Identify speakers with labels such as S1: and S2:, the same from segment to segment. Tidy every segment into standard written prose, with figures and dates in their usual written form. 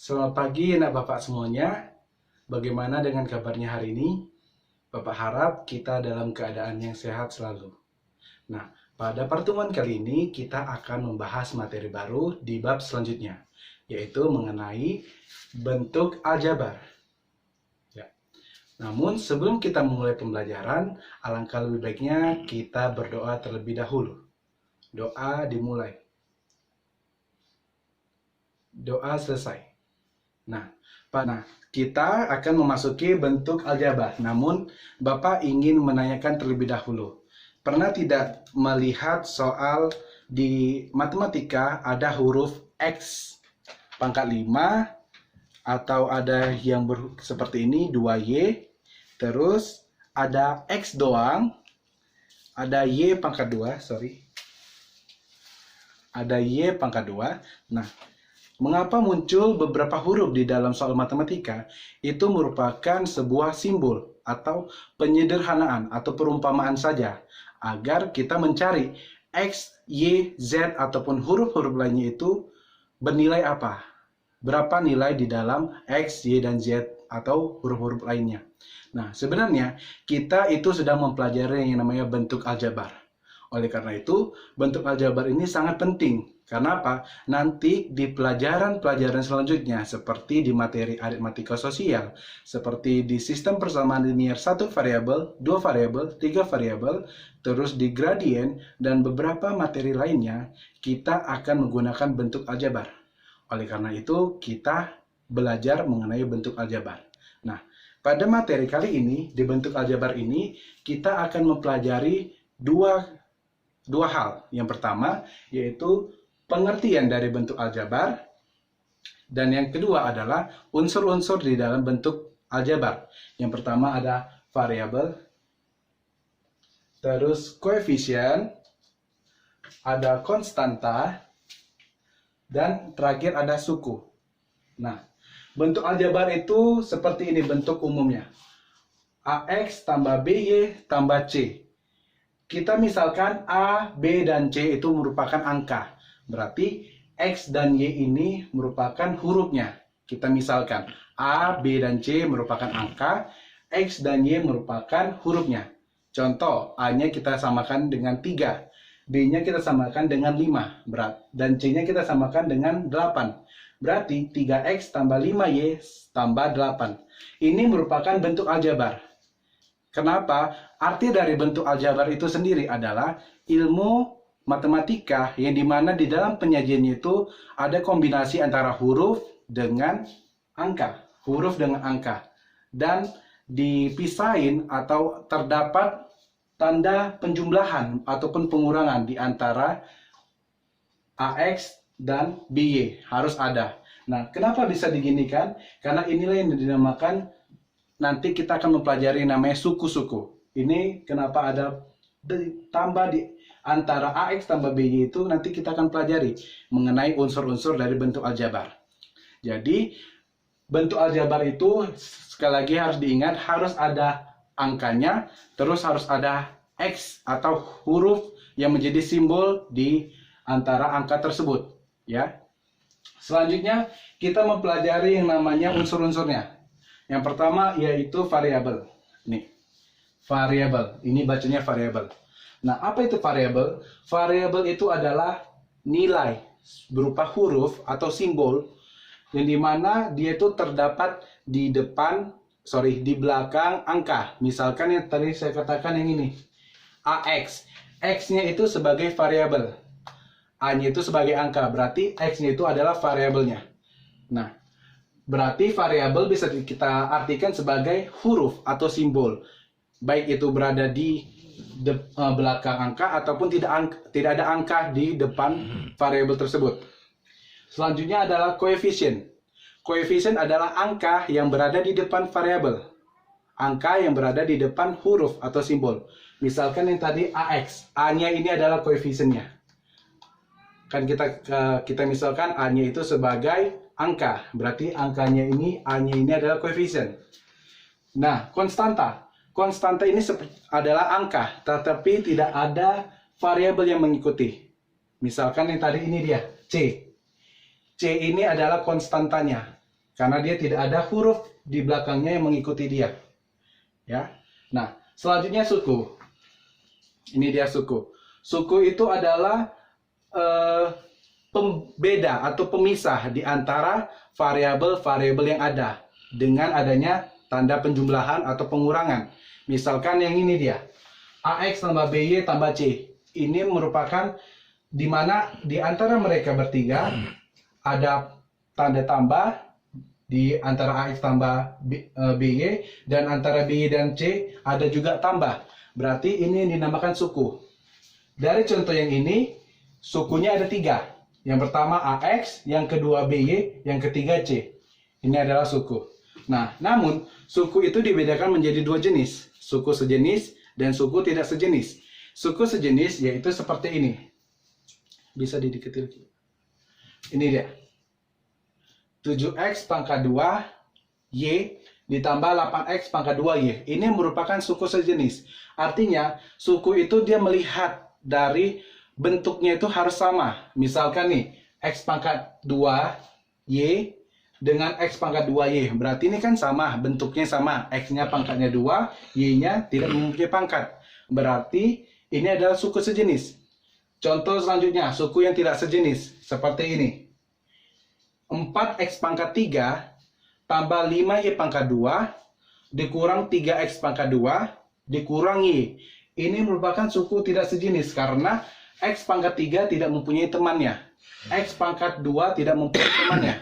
S1: Selamat pagi anak Bapak semuanya. Bagaimana dengan kabarnya hari ini? Bapak harap kita dalam keadaan yang sehat selalu. Nah, pada pertemuan kali ini kita akan membahas materi baru di bab selanjutnya, yaitu mengenai bentuk aljabar. Ya. Namun sebelum kita memulai pembelajaran, alangkah lebih baiknya kita berdoa terlebih dahulu. Doa dimulai. Doa selesai. Nah, kita akan memasuki bentuk aljabar. Namun, Bapak ingin menanyakan terlebih dahulu. Pernah tidak melihat soal di matematika ada huruf X pangkat 5 atau ada yang seperti ini 2Y, terus ada X doang, ada Y pangkat 2, ada Y pangkat 2. Nah, mengapa muncul beberapa huruf di dalam soal matematika? Itu merupakan sebuah simbol atau penyederhanaan atau perumpamaan saja agar kita mencari X, Y, Z ataupun huruf-huruf lainnya itu bernilai apa? Berapa nilai di dalam X, Y, dan Z atau huruf-huruf lainnya. Nah, sebenarnya kita itu sedang mempelajari yang namanya bentuk aljabar. Oleh karena itu, bentuk aljabar ini sangat penting. Karena apa? Nanti di pelajaran-pelajaran selanjutnya, seperti di materi aritmatika sosial, seperti di sistem persamaan linier 1 variabel, 2 variabel, 3 variabel, terus di gradien, dan beberapa materi lainnya, kita akan menggunakan bentuk aljabar. Oleh karena itu, kita belajar mengenai bentuk aljabar. Nah, pada materi kali ini, di bentuk aljabar ini, kita akan mempelajari dua hal. Yang pertama yaitu pengertian dari bentuk aljabar, dan yang kedua adalah unsur-unsur di dalam bentuk aljabar. Yang pertama ada variabel, terus koefisien, ada konstanta, dan terakhir ada suku. Nah, bentuk aljabar itu seperti ini bentuk umumnya. AX tambah BY tambah C. Kita misalkan A, B, dan C itu merupakan angka. Berarti X dan Y ini merupakan hurufnya. Kita misalkan A, B, dan C merupakan angka, X dan Y merupakan hurufnya. Contoh, A-nya kita samakan dengan 3, B-nya kita samakan dengan 5, dan C-nya kita samakan dengan 8. Berarti 3X tambah 5Y tambah 8. Ini merupakan bentuk aljabar. Kenapa? Arti dari bentuk aljabar itu sendiri adalah ilmu matematika yang dimana di dalam penyajiannya itu ada kombinasi antara huruf dengan angka. Huruf dengan angka. Dan dipisahin atau terdapat tanda penjumlahan ataupun pengurangan di antara AX dan BY. Harus ada. Nah, kenapa bisa diginikan? Karena inilah yang dinamakan, nanti kita akan mempelajari namanya suku-suku. Ini kenapa ada tambah di antara AX tambah BY itu nanti kita akan pelajari mengenai unsur-unsur dari bentuk aljabar. Jadi bentuk aljabar itu sekali lagi harus diingat, harus ada angkanya, terus harus ada X atau huruf yang menjadi simbol di antara angka tersebut, ya. Selanjutnya kita mempelajari yang namanya unsur-unsurnya. Yang pertama yaitu variabel. Nih, variabel. Ini bacanya variabel. Nah, apa itu variabel? Variabel itu adalah nilai berupa huruf atau simbol yang dimana dia itu terdapat di di belakang angka. Misalkan yang tadi saya katakan yang ini, AX. X-nya itu sebagai variabel. A-nya itu sebagai angka. Berarti X-nya itu adalah variabelnya. Nah, berarti variabel bisa kita artikan sebagai huruf atau simbol, baik itu berada di belakang angka ataupun tidak ada angka di depan variabel tersebut. Selanjutnya adalah koefisien. Koefisien adalah angka yang berada di depan variabel, angka yang berada di depan huruf atau simbol. Misalkan yang tadi AX, A-nya ini adalah koefisiennya. Kan kita misalkan A-nya itu sebagai angka, berarti angkanya ini, A-nya ini adalah koefisien. Nah, konstanta. Konstanta ini adalah angka, tetapi tidak ada variabel yang mengikuti. Misalkan yang tadi ini dia, C. C ini adalah konstantanya. karena dia tidak ada huruf di belakangnya yang mengikuti dia. Ya. Nah, selanjutnya suku. Ini dia suku. Suku itu adalah pembeda atau pemisah di antara variabel-variabel yang ada dengan adanya tanda penjumlahan atau pengurangan. Misalkan yang ini dia, AX tambah BY tambah C. Ini merupakan di mana di antara mereka bertiga ada tanda tambah di antara AX tambah BY, dan antara BY dan C ada juga tambah. Berarti ini yang dinamakan suku. Dari contoh yang ini, sukunya ada 3. Yang pertama AX, yang kedua BY, yang ketiga C. Ini adalah suku. Nah, namun suku itu dibedakan menjadi 2 jenis. Suku sejenis dan suku tidak sejenis. Suku sejenis yaitu seperti ini. Bisa didiketil. Ini dia. 7X pangkat 2 Y ditambah 8X pangkat 2Y. Ini merupakan suku sejenis. Artinya, suku itu dia melihat dari bentuknya itu harus sama. Misalkan nih, X pangkat 2 Y dengan X pangkat 2Y. Berarti ini kan sama, bentuknya sama. X-nya pangkatnya 2, Y-nya tidak mempunyai pangkat. Berarti ini adalah suku sejenis. Contoh selanjutnya, suku yang tidak sejenis. Seperti ini. 4X pangkat 3 tambah 5Y pangkat 2 dikurang 3X pangkat 2 dikurang Y. Ini merupakan suku tidak sejenis karena X pangkat 3 tidak mempunyai temannya. X pangkat 2 tidak mempunyai temannya.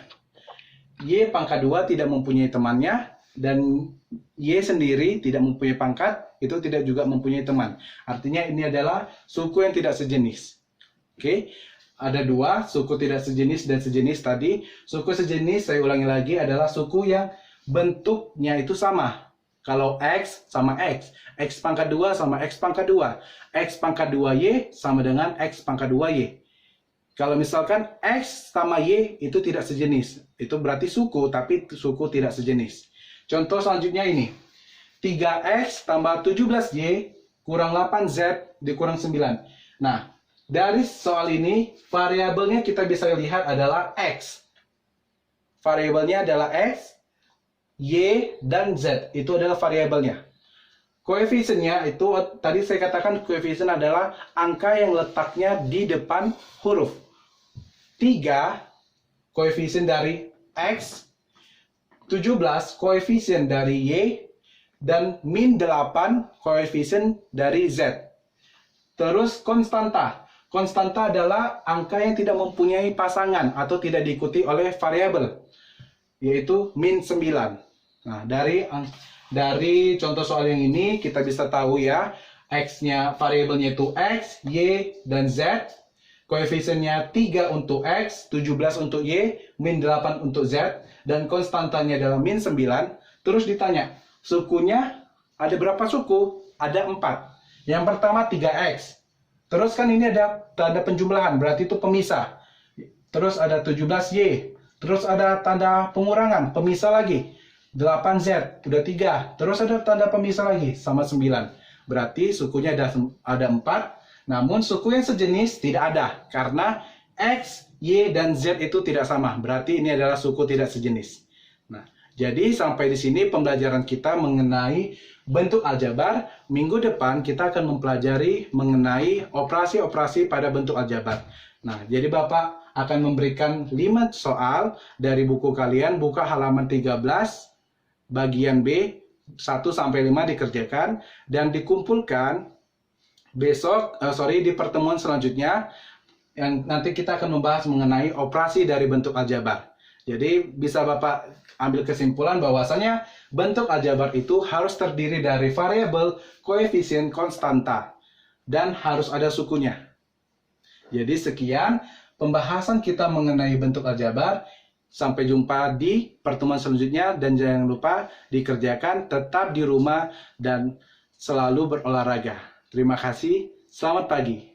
S1: Y pangkat 2 tidak mempunyai temannya. Dan Y sendiri tidak mempunyai pangkat, itu tidak juga mempunyai teman. Artinya ini adalah suku yang tidak sejenis. Oke, ada 2, suku tidak sejenis dan sejenis tadi. Suku sejenis, saya ulangi lagi, adalah suku yang bentuknya itu sama. Kalau X sama X, X pangkat 2 sama X pangkat 2, X pangkat 2Y sama dengan X pangkat 2Y. Kalau misalkan X sama Y itu tidak sejenis, itu berarti suku, tapi suku tidak sejenis. Contoh selanjutnya ini, 3X tambah 17Y kurang 8Z dikurang 9. Nah, dari soal ini, variabelnya kita bisa lihat adalah X. Variabelnya adalah X, Y, dan Z. Itu adalah variabelnya. Koefisiennya itu, tadi saya katakan koefisien adalah angka yang letaknya di depan huruf. 3, koefisien dari X, 17, koefisien dari Y, dan min 8, koefisien dari Z. Terus konstanta. Konstanta adalah angka yang tidak mempunyai pasangan atau tidak diikuti oleh variabel, yaitu min 9. Nah, dari contoh soal yang ini kita bisa tahu ya, X-nya variabelnya itu X, Y, dan Z. Koefisiennya 3 untuk X, 17 untuk Y, min 8 untuk Z, dan konstantanya adalah min 9. Terus ditanya, sukunya ada berapa suku? Ada 4. Yang pertama 3X. Terus kan ini ada tanda penjumlahan, berarti itu pemisah. Terus ada 17Y. Terus ada tanda pengurangan, pemisah lagi. 8Z, udah 3. Terus ada tanda pemisah lagi, sama 9. Berarti sukunya ada 4. Namun suku yang sejenis tidak ada. Karena X, Y, dan Z itu tidak sama. Berarti ini adalah suku tidak sejenis. Nah, jadi sampai di sini pembelajaran kita mengenai bentuk aljabar. Minggu depan kita akan mempelajari mengenai operasi-operasi pada bentuk aljabar. Nah, jadi Bapak akan memberikan 5 soal dari buku kalian. Buka halaman 13. Bagian B 1-5 dikerjakan dan dikumpulkan besok, di pertemuan selanjutnya yang nanti kita akan membahas mengenai operasi dari bentuk aljabar. Jadi bisa Bapak ambil kesimpulan bahwasanya bentuk aljabar itu harus terdiri dari variabel, koefisien, konstanta, dan harus ada sukunya. Jadi sekian pembahasan kita mengenai bentuk aljabar. Sampai jumpa di pertemuan selanjutnya dan jangan lupa dikerjakan tetap di rumah dan selalu berolahraga. Terima kasih, selamat pagi.